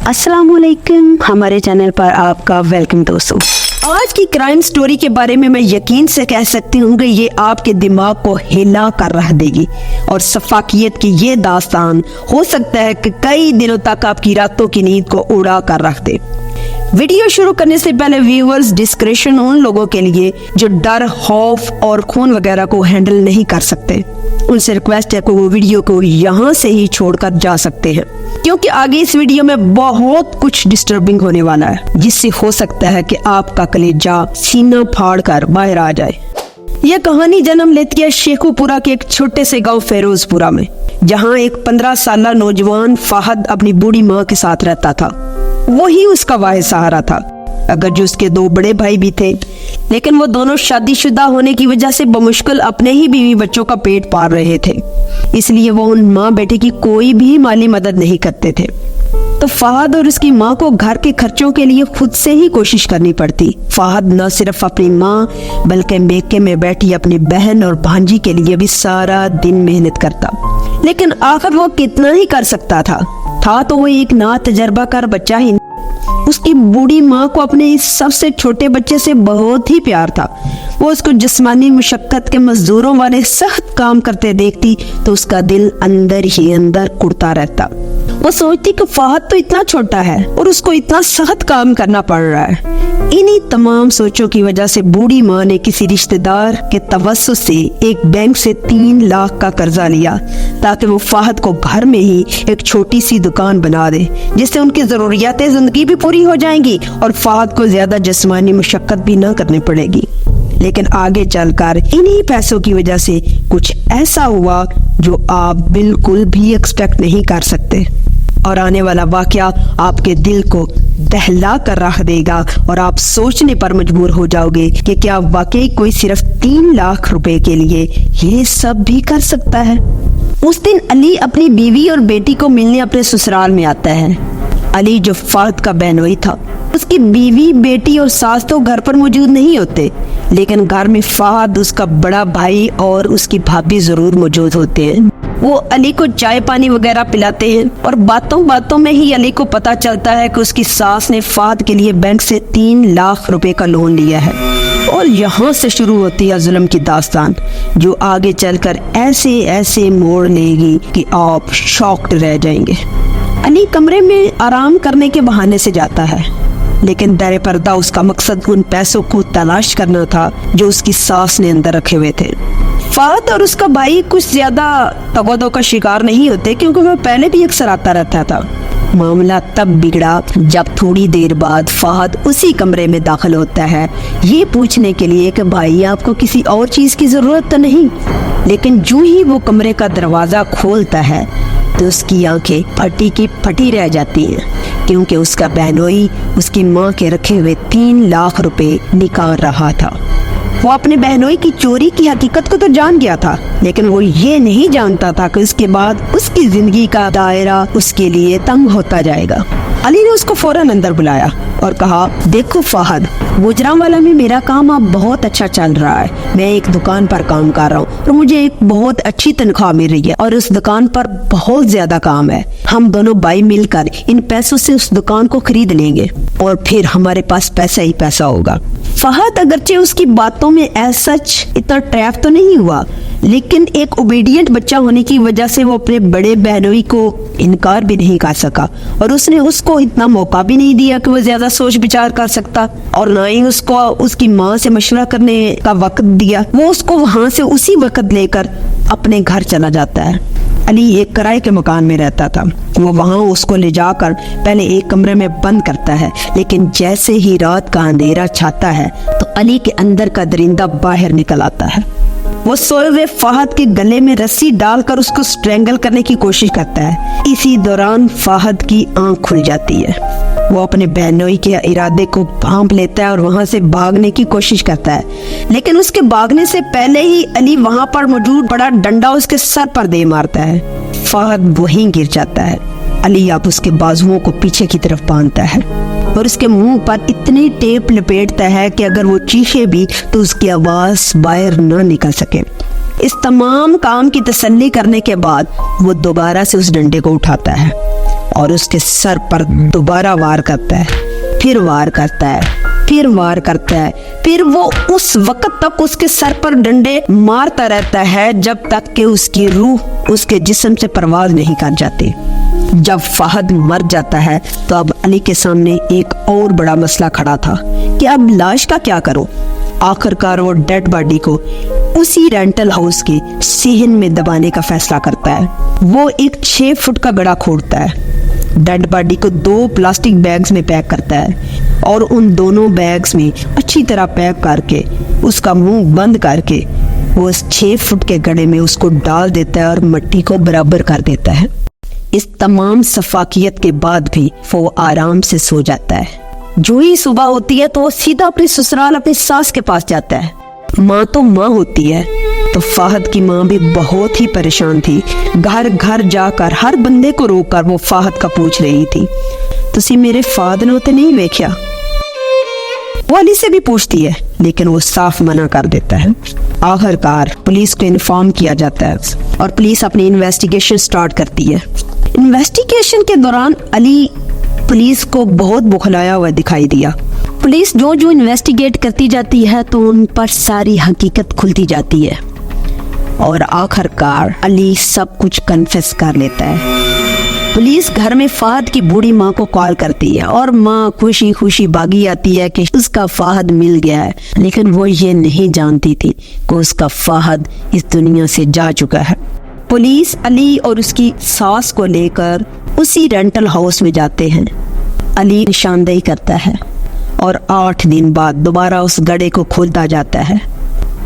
अस्सलाम वालेकुम, हमारे चैनल पर आपका वेलकम दोस्तों। आज की क्राइम स्टोरी के बारे में मैं यकीन से कह सकती हूँ कि ये आपके दिमाग को हिला कर रख देगी और सफाकियत की ये दास्तान हो सकता है कि कई दिनों तक आपकी रातों की नींद को उड़ा कर रख दे। वीडियो शुरू करने से पहले व्यूअर्स डिस्क्रिप्शन उन लोगों के लिए जो डर, खौफ और खून वगैरह को हैंडल नहीं कर सकते, उनसे रिक्वेस्ट है कि वो वीडियो को यहाँ से ही छोड़कर जा सकते हैं, क्योंकि आगे इस वीडियो में बहुत कुछ डिस्टर्बिंग होने वाला है, जिससे हो सकता है कि आपका कलेजा सीना फाड़ कर बाहर आ जाए। यह कहानी जन्म लेती है शेखुपुरा के एक छोटे से गांव फेरोजपुरा में, जहां एक 15 साल नौजवान फहद अपनी बूढ़ी माँ के साथ रहता था। वही उसका वाहिद सहारा था, अगर जो उसके 2 बड़े भाई भी थे, लेकिन वो दोनों शादीशुदा होने की वजह से बमुश्किल अपने ही बीवी बच्चों का पेट पाल रहे थे, इसलिए वो उन माँ बेटे की कोई भी माली मदद नहीं करते थे। तो फहद और उसकी माँ को घर के खर्चों के लिए खुद से ही कोशिश करनी पड़ती। फहद न सिर्फ अपनी माँ बल्कि मेके में बैठी अपनी बहन और भांजी के लिए भी सारा दिन मेहनत करता, लेकिन आखिर वो कितना ही कर सकता था तो वो एक ना तजर्बाकार बच्चा ही। उसकी बूढ़ी माँ को अपने इस सबसे छोटे बच्चे से बहुत ही प्यार था। वो उसको जिस्मानी मुशक्कत के मजदूरों वाले सख्त काम करते देखती तो उसका दिल अंदर ही अंदर कुड़ता रहता। वो सोचती कि फहद तो इतना छोटा है और उसको इतना सख्त काम करना पड़ रहा है। इन्हीं तमाम सोचों की वजह से बूढ़ी माँ ने किसी रिश्तेदार के तवस्सुत से एक बैंक से 3 लाख का कर्जा लिया, ताकि वो फहद को घर में ही एक छोटी सी दुकान बना दे, जिससे उनकी जरूरियातें जिंदगी भी पूरी हो जाएंगी और फहद को ज्यादा जिस्मानी मुशक्कत भी न करनी पड़ेगी। लेकिन आगे चलकर इन्हीं पैसों की वजह से कुछ ऐसा हुआ जो आप बिल्कुल भी एक्सपेक्ट नहीं कर सकते, और आने वाला वाकया आपके दिल को दहला कर रख देगा और आप सोचने पर मजबूर हो जाओगे कि क्या वाकई कोई सिर्फ 3 लाख रुपए के लिए ये सब भी कर सकता है। उस दिन अली अपनी बीवी और बेटी को मिलने अपने ससुराल में आता है। अली जो फहद का बहनोई था, उसकी बीवी, बेटी और सास तो घर पर मौजूद नहीं होते, लेकिन घर में फहद, उसका बड़ा भाई और उसकी भाभी जरूर मौजूद होते हैं। वो अली को चाय पानी वगैरह पिलाते हैं और बातों बातों में ही अली को पता चलता है कि उसकी सास ने फहद के लिए बैंक से 3 लाख रुपए का लोन लिया है। और यहाँ से शुरू होती है जुल्म की दास्तान, जो आगे चलकर ऐसे ऐसे मोड़ लेगी कि आप शॉक्ड रह जाएंगे। अली कमरे में आराम करने के बहाने से जाता है, लेकिन दर पर्दा उसका मकसद उन पैसों को तलाश करना था जो उसकी सास ने अंदर रखे हुए थे। फहद और उसका भाई कुछ ज्यादा तगोदों का शिकार नहीं होते, क्योंकि वो पहले भी अक्सर आता रहता था। मामला तब बिगड़ा जब थोड़ी देर बाद फहद उसी कमरे में दाखिल होता है, ये पूछने के लिए कि भाई आपको किसी और चीज की जरूरत तो नहीं। लेकिन जो ही वो कमरे का दरवाजा खोलता है तो उसकी आंखें फटी की फटी रह जाती हैं, क्योंकि उसका बहनोई उसकी माँ के रखे हुए 3 लाख रुपए निकाल रहा था। वो अपने बहनोई की चोरी की हकीकत को तो जान गया था, लेकिन वो ये नहीं जानता था कि उसके बाद उसकी जिंदगी का दायरा उसके लिए तंग होता जाएगा। अली ने उसको फौरन अंदर बुलाया और कहा, देखो फहद, गुजरांवाला में मेरा काम अब बहुत अच्छा चल रहा है। मैं एक दुकान पर काम कर रहा हूँ और मुझे एक बहुत अच्छी तनख्वाह मिल रही है और उस दुकान पर बहुत ज्यादा काम है। हम दोनों भाई मिलकर इन पैसों से उस दुकान को खरीद लेंगे और फिर हमारे पास पैसा ही पैसा होगा। फहद अगरचे उसकी बातों में ऐसा इतना ट्रैप तो नहीं हुआ, लेकिन एक ओबीडियंट बच्चा होने की वजह से वो अपने बड़े बहनोई को इनकार भी नहीं कर सका, और उसने उसको इतना मौका भी नहीं दिया कि वो ज्यादा सोच विचार कर सकता, और ना ही उसको उसकी माँ से मशवरा करने का वक्त दिया। वो उसको वहाँ से उसी वक्त लेकर अपने घर चला जाता है। अली एक किराए के मकान में रहता था। वो वहाँ उसको ले जाकर पहले एक कमरे में बंद करता है, लेकिन जैसे ही रात का अंधेरा छाता है तो अली के अंदर का दरिंदा बाहर निकल आता है। वो सोए हुए फहद के गले में रस्सी डालकर उसको स्ट्रेंगल करने की कोशिश करता है। इसी दौरान फहद की आंख खुल जाती है। वो अपने बहनोई के इरादे को भांप लेता है और वहाँ से भागने की कोशिश करता है, लेकिन उसके भागने से पहले ही अली वहाँ पर मौजूद बड़ा डंडा उसके सर पर दे मारता है। फहद वहीं गिर जाता है। अली अब उसके बाजुओं को पीछे की तरफ बांधता है और उसके मुंह पर इतनी टेप लपेटता है कि अगर वो चीखे भी तो उसकी आवाज बाहर न निकल सके। इस तमाम काम की तसल्ली करने के बाद वो दोबारा से उस डंडे को उठाता है اور اس کے سر پر دوبارہ وار کرتا ہے، پھر وار کرتا ہے، پھر وار کرتا ہے، پھر وہ اس وقت تک اس کے سر پر ڈنڈے مارتا رہتا ہے جب تک کہ اس کی روح اس کے جسم سے پرواز نہیں کر جاتی۔ جب فہد مر جاتا ہے تو اب علی کے سامنے ایک اور بڑا مسئلہ کھڑا تھا کہ اب لاش کا کیا کرو۔ آخر کار وہ ڈیڈ باڈی کو اسی رینٹل ہاؤس کے صحن میں دبانے کا فیصلہ کرتا ہے۔ وہ ایک 6 فٹ کا گڑھا کھودتا ہے، ڈیڈ باڈی کو 2 پلاسٹک بیگز میں پیک کرتا ہے اور ان دونوں بیگز میں اچھی طرح پیک کر کے اس کا منہ بند کر کے وہ اس 6 فٹ کے گڑھے میں اس کو ڈال دیتا ہے اور مٹی کو برابر کر دیتا ہے۔ اس تمام سفاکیت کے بعد بھی وہ آرام سے سو جاتا ہے۔ جو ہی صبح ہوتی ہے تو وہ سیدھا اپنے سسرال اپنی ساس کے پاس جاتا ہے۔ ماں تو ماں ہوتی ہے، تو فہد کی ماں بھی بہت ہی پریشان تھی۔ گھر گھر جا کر ہر بندے کو روک کر وہ فہد کا پوچھ رہی تھی، تسی میرے فہد نو تے نہیں ویکھیا؟ وہ علی سے بھی پوچھتی ہے لیکن وہ صاف منع کر دیتا ہے۔ آخر کار پولیس کو انفارم کیا جاتا ہے اور پولیس اپنی انویسٹیگیشن سٹارٹ کرتی ہے۔ انویسٹیگیشن کے دوران علی پولیس کو بہت بخلایا ہوا دکھائی دیا۔ پولیس جو انویسٹیگیٹ کرتی جاتی ہے تو ان پر ساری حقیقت کھلتی جاتی ہے اور آخر کار علی سب کچھ کنفیس کر لیتا ہے۔ پولیس گھر میں فہد کی بوڑھی ماں کو کال کرتی ہے اور ماں خوشی خوشی بھاگی آتی ہے کہ اس کا فہد مل گیا ہے، لیکن وہ یہ نہیں جانتی تھی کہ اس کا فہد اس دنیا سے جا چکا ہے۔ پولیس علی اور اس کی ساس کو لے کر اسی رینٹل ہاؤس میں جاتے ہیں۔ علی نشاندہی کرتا ہے اور 8 دن بعد دوبارہ اس گڑھے کو کھولتا جاتا ہے۔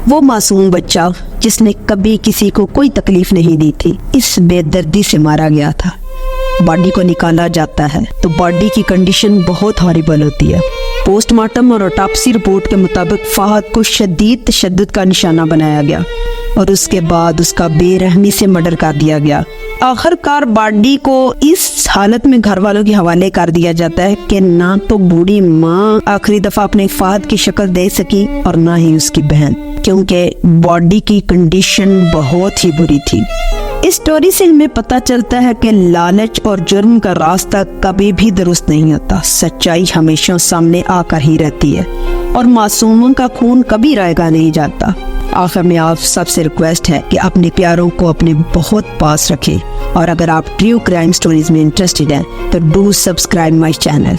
وہ معصوم بچہ جس نے کبھی کسی کو کوئی تکلیف نہیں دی تھی، اس بے دردی سے مارا گیا تھا۔ باڈی کو نکالا جاتا ہے تو باڈی کی کنڈیشن بہت ہاریبل ہوتی ہے۔ پوسٹ مارٹم اور آٹوپسی رپورٹ کے مطابق فہد کو شدید تشدد کا نشانہ بنایا گیا اور اس کے بعد اس کا بے رحمی سے مرڈر کر دیا گیا۔ آخر کار باڈی کو اس حالت میں گھر والوں کے حوالے کر دیا جاتا ہے کہ نہ تو بوڑھی ماں آخری دفعہ اپنے فہد کی شکل دیکھ سکی اور نہ ہی اس کی بہن، کیونکہ باڈی کی کنڈیشن بہت ہی بری تھی۔ اس سٹوری سے ہمیں پتہ چلتا ہے کہ لالچ اور جرم کا راستہ کبھی بھی درست نہیں ہوتا۔ سچائی ہمیشہ سامنے آ کر ہی رہتی ہے اور معصوموں کا خون کبھی رائے گا نہیں جاتا۔ آخر میں آپ سب سے ریکویسٹ ہے کہ اپنے پیاروں کو اپنے بہت پاس رکھیں، اور اگر آپ ٹریو کرائم سٹوریز میں انٹرسٹڈ ہیں تو ڈو سبسکرائب مائی چینل۔